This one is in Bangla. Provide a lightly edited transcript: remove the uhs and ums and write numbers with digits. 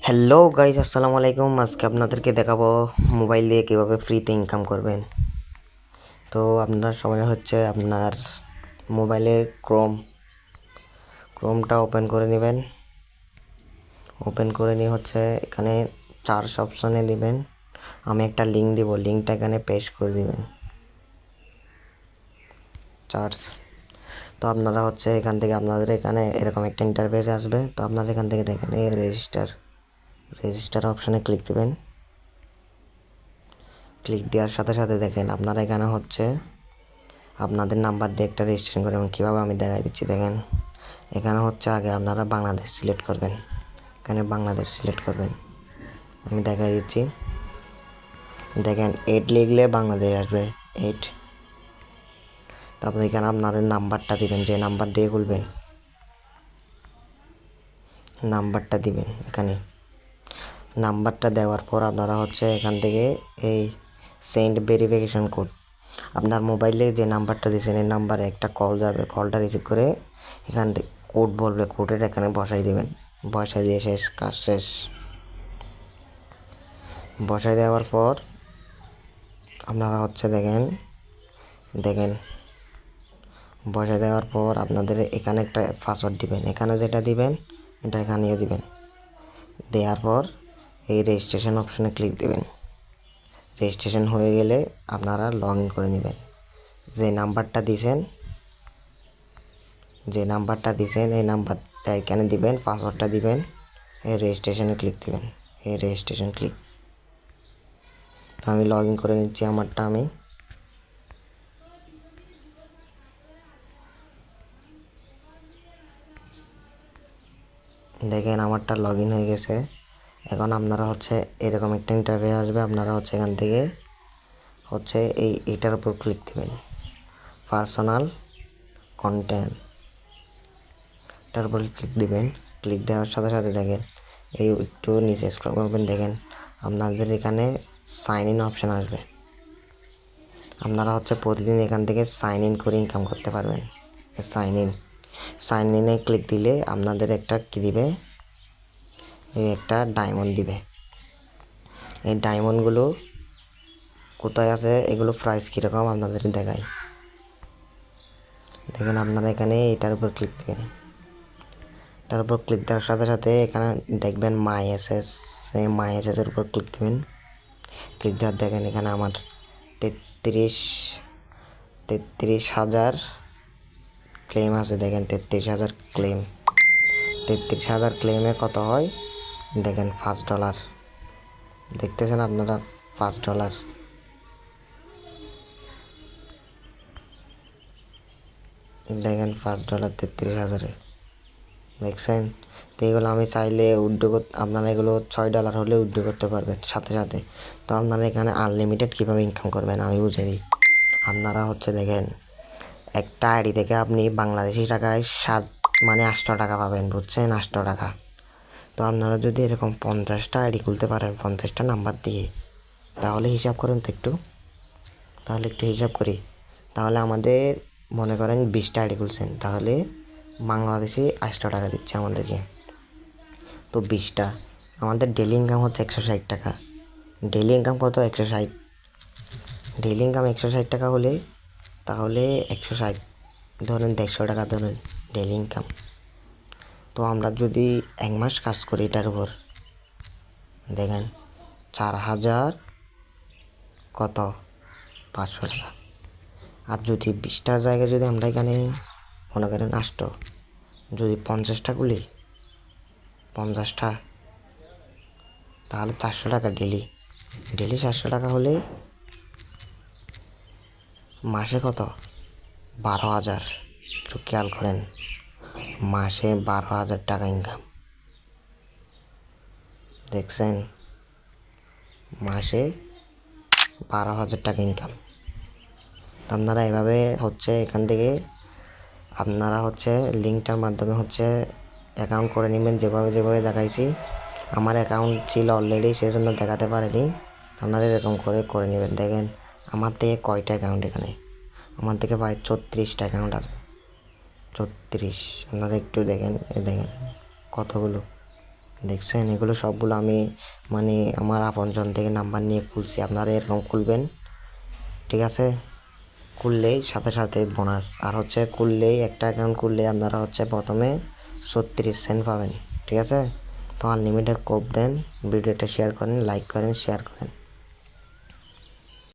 হ্যালো গাইজ, আসসালামু আলাইকুম। আজকে আপনাদেরকে দেখাবো মোবাইল দিয়ে কীভাবে ফ্রিতে ইনকাম করবেন। তো আপনার সময় হচ্ছে আপনার মোবাইলের ক্রোমটা ওপেন করে নেবেন। ওপেন করে নিয়ে হচ্ছে এখানে চার্জ অপশানে দিবেন। আমি একটা লিঙ্ক দিব, লিঙ্কটা এখানে পেস্ট করে দিবেন। চার্জ। তো আপনারা হচ্ছে এখান থেকে আপনাদের এখানে এরকম একটা ইন্টারফেস আসবে। তো আপনারা এখান থেকে দেখেন এই রেজিস্টার অপশানে ক্লিক দেবেন। ক্লিক দেওয়ার সাথে সাথে দেখেন আপনারা এখানে হচ্ছে আপনাদের নাম্বার দিয়ে একটা রেজিস্ট্রেশন করবেন। কীভাবে আমি দেখাই দিচ্ছি দেখেন। এখানে হচ্ছে আগে আপনারা বাংলাদেশ সিলেক্ট করবেন। এখানে বাংলাদেশ সিলেক্ট করবেন। আমি দেখাই দিচ্ছি দেখেন, 8 লিখলে বাংলাদেশ আসবে 8। তারপর এখানে আপনাদের নাম্বারটা দিবেন, যে নাম্বার দিয়ে খুলবেন নাম্বারটা দিবেন। এখানে নাম্বারটা দেওয়ার পর আপনারা হচ্ছে এখান থেকে এই সেন্ড ভেরিফিকেশন কোড, আপনার মোবাইলে যে নাম্বারটা দিয়েছেন এই নাম্বারে একটা কল যাবে। কলটা রিসিভ করে এখান থেকে কোড বলবে, কোডের এখানে বসাই দেবেন। বসাই দিয়ে কাজ শেষ। বসাই দেওয়ার পর আপনারা হচ্ছে দেখেন বসাই দেওয়ার পর আপনাদের এখানে একটা পাসওয়ার্ড দিবেন। এখানে যেটা দিবেন এটা এখানেও দিবেন। দেওয়ার পর এই রেজিস্ট্রেশন অপশনে ক্লিক দেবেন। রেজিস্ট্রেশন হয়ে গেলে আপনারা লগ ইন করে নেবেন। যে নাম্বারটা দিয়েছেন এই নাম্বারটা এখানে দিবেন, পাসওয়ার্ডটা দিবেন, এই রেজিস্ট্রেশনে ক্লিক দিবেন। এই রেজিস্ট্রেশন ক্লিক। তো আমি লগ ইন করে নিচ্ছি আমারটা। আমি দেখেন আমারটা লগ ইন হয়ে গেছে। এখন আপনারা হচ্ছে এরকম একটা ইন্টারভিউ আসবে। আপনারা হচ্ছে এখান থেকে হচ্ছে এইটার উপর ক্লিক দিবেন, পার্সোনাল কন্টেন্ট, এটার উপর ক্লিক দিবেন। ক্লিক দেওয়ার সাথে সাথে দেখেন এই একটু নিচে স্ক্রল করবেন, দেখেন আপনাদের এখানে সাইন ইন অপশান আসবে। আপনারা হচ্ছে প্রতিদিন এখান থেকে সাইন ইন করে ইনকাম করতে পারবেন। সাইন ইনে ক্লিক দিলে আপনাদের একটা কী দিবে, এই একটা ডায়মন্ড দিবে। এই ডায়মন্ডগুলো কোথায় আছে, এগুলো প্রাইস কীরকম আপনাদের দেখায়। দেখেন আপনারা এখানে এটার উপর ক্লিক দেবেন। তার উপর ক্লিক দেওয়ার সাথে সাথে এখানে দেখবেন মাই এসএস, সেই মাই এসএসের উপর ক্লিক দেবেন। ক্লিক দেওয়ার দেখেন এখানে আমার 33,000 ক্লেম আছে। দেখেন 33,000 ক্লেম। 33,000 ক্লেমে কত হয় দেখেন, $5 দেখতেছেন আপনারা, $5 দেখেন, $5 33,000-এ দেখছেন। তো এগুলো আমি চাইলে আপনারা এগুলো $6 হলে উইথড্র করতে পারবেন সাথে সাথে। তো আপনারা এখানে আনলিমিটেড কীভাবে ইনকাম করবেন আমি বুঝে দিই। আপনারা হচ্ছে দেখেন, একটা আইডি থেকে আপনি বাংলাদেশি টাকায় 800 টাকা পাবেন, বুঝছেন, 800 টাকা। তো আপনারা যদি এরকম 50টা আইডি খুলতে পারেন 50টা নাম্বার দিয়ে, তাহলে হিসাব করেন তো একটু, হিসাব করি। তাহলে আমাদের মনে করেন 20টা আইডি খুলছেন, তাহলে বাংলাদেশে 800 টাকা দিচ্ছে আমাদেরকে। তো 20টা, আমাদের ডেলি ইনকাম হচ্ছে 160 টাকা। ডেলি ইনকাম কত? 160। ডেলি ইনকাম 160 টাকা হলে তাহলে 160 ধরেন, 150 টাকা ধরেন ডেলি ইনকাম। তো আমরা যদি 1 মাস কাজ করি এটার উপর, দেখেন 4,000 কত 500 টাকা। আর যদি 20টার জায়গায় যদি আমরা এখানে মনে করেন 800, যদি 50টা খুলি 50টা, তাহলে 400 টাকা ডেলি। 400 টাকা হলে মাসে কত? 12,000। একটু খেয়াল করেন, মাসে 12,000 টাকা ইনকাম। দেখছেন, মাসে 12,000 টাকা ইনকাম। আপনারা এভাবে হচ্ছে এখান থেকে আপনারা হচ্ছে লিঙ্কটার মাধ্যমে হচ্ছে অ্যাকাউন্ট করে নেবেন। যেভাবে দেখাইছি, আমার অ্যাকাউন্ট ছিল অলরেডি, সেই জন্য দেখাতে পারিনি। আপনারা এরকম করে নেবেন। দেখেন আমার থেকে কয়টা অ্যাকাউন্ট, এখানে আমার থেকে প্রায় 34টা অ্যাকাউন্ট আছে। 34, আপনারা একটু দেখেন, দেখেন কতগুলো। দেখছেন এগুলো সবগুলো আমি মানে আমার আপনজন থেকে নাম্বার নিয়ে খুলছি, আপনারা এরকম খুলবেন, ঠিক আছে? খুললেই সাথে সাথে বোনাস, আর হচ্ছে খুললেই একটা অ্যাকাউন্ট খুললে আপনারা হচ্ছে প্রথমে 36 সেন্ট পাবেন, ঠিক আছে? তো আনলিমিটেড কোপ দেন, ভিডিওটা শেয়ার করেন, লাইক করেন, শেয়ার করেন।